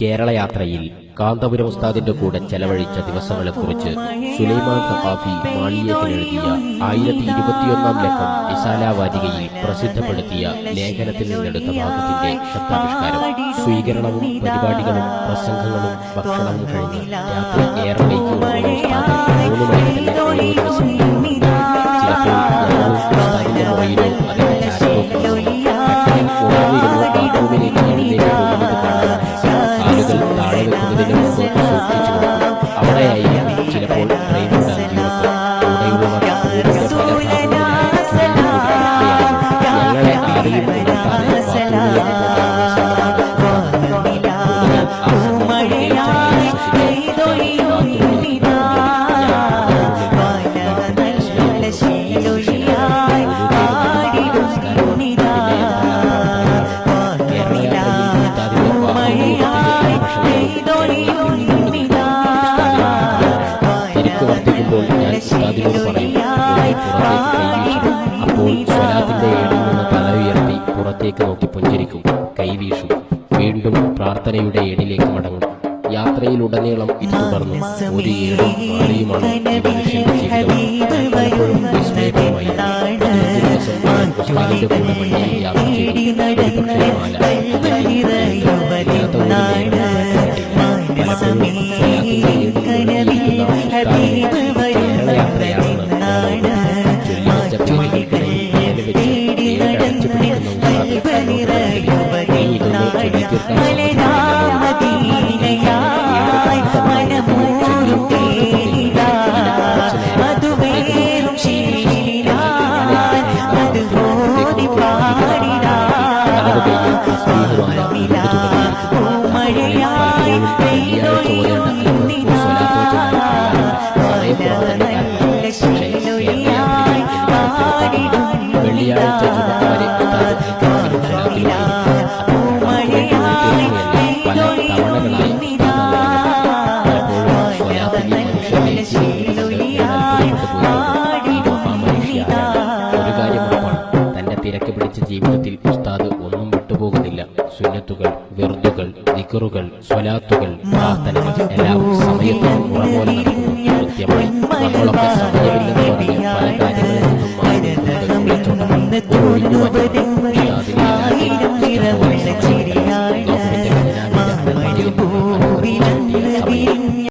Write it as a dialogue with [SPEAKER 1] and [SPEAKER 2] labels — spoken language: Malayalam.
[SPEAKER 1] കേരളയാത്രയിൽ കാന്തപുരം ഉസ്താദിന്റെ കൂടെ ചെലവഴിച്ച ദിവസങ്ങളെക്കുറിച്ച് സുലൈമാൻ സഖാഫി മാളിയേക്കിലെഴുതിയ 1021 ലക്കം റിസാലാവാരികയിൽ പ്രസിദ്ധപ്പെടുത്തിയ ലേഖനത്തിൽ നിന്നെടുത്ത ഭാഗത്തിന്റെ ശബ്ദാവിഷ്കാരം. സ്വീകരണവും പരിപാടികളും പ്രസംഗങ്ങളും ഭക്ഷണവും കഴിഞ്ഞ് രാത്രി ഏറെ വൈകിയുള്ള ഉസ്താദ് 3 മണിക്ക് തന്നെ ഓരോ ദിവസം ചിലപ്പോൾ ഞങ്ങൾ ഉസ്താദിന്റെ മുറിയിലോ അതിന്റെ ചാരത്തോ ഉണർന്നിരുന്നു ബാത്റൂമിലേക്ക് എഴുന്നേറ്റ് പോകുന്നത് കാണാൻ കാലുകൾ താഴെ വെക്കുന്നതിന് മുമ്പ് സൂക്ഷിച്ചു നോക്കും. അവിടെയായിരിക്കും ചിലപ്പോൾ ട്രെയിൻ ഉണ്ടാക്കിയൊക്കെ കൂടെയുള്ളവർ റോഡിന്റെ പല ഭാഗങ്ങളിലായി ചുരുങ്ങിക്കൂടിയിരിക്കുകയാണ്. ഞങ്ങളെ ആരെയും ഉണർത്താതെ ബാത്റൂമിലേക്ക് പോകാനുള്ള ശ്രമമാണ് കൂടുതൽ ആ തിരക്ക് വർദ്ധിക്കുമ്പോൾ ഞാൻ ഉസ്താദിനോട് പറയും, പുറത്തേക്ക് കൈവീശണം. അപ്പോൾ സ്വലാത്തിന്റെ ഏടിൽ നിന്ന് തല ഉയർത്തി പുറത്തേക്ക് നോക്കി പുഞ്ചിരിക്കും, കൈവീശും. വീണ്ടും പ്രാർത്ഥനയുടെ ഏടിലേക്ക് മടങ്ങും. യാത്രയിലുടനീളം ഇത് തുടർന്നു. ഒരു ഏടും മാലയുമാണ് ഈ മനുഷ്യന്റെ ജീവിതം. പലപ്പോഴും വിസ്മയകരമായി 15 ദിവസം ഉസ്താദിന്റെ കൂടെ വണ്ടിയിൽ യാത്ര ചെയ്തു. ഒരുപക്ഷേ മാല ഇല്ലാത്ത ഒരു നേരം പലപ്പോഴും സ്വലാത്തിന്റെ ഏടിൽ കേരളയാത്രയാണെന്ന് ചൊല്ലിവച്ച പേരുകൾക്കിടയിൽ മേലെ വെച്ച് ഏഴടച്ചു പിടിക്കുന്ന ഉസ്താദ് നീ ഇതൊന്ന് ചൊല്ലിത്തീർക്കാൻ വെള്ളിയാഴ്ച ചുമത്തവരെ പല തവണകളായി പലപ്പോഴും സ്വലാത്തിൽ ഒരു കാര്യം ഉറപ്പാണ്, തന്റെ തിരക്ക് പിടിച്ച ജീവിതത്തിൽ ഉസ്താദ് ഒന്നും വിട്ടുപോകുന്നില്ല. സുന്നത്തുകൾ, വെറുതുകൾ, ദിക്റുകൾ, സ്വലാത്തുകൾ, പ്രാർത്ഥനകൾ എല്ലാം സമയത്തിന് മുറ പോലെ നടക്കുന്നു കൃത്യമായി. നമ്മളൊക്കെ സമയമില്ലെന്ന് പറഞ്ഞ് പല കാര്യങ്ങളിൽ നിന്നും മാറി ഒഴിഞ്ഞു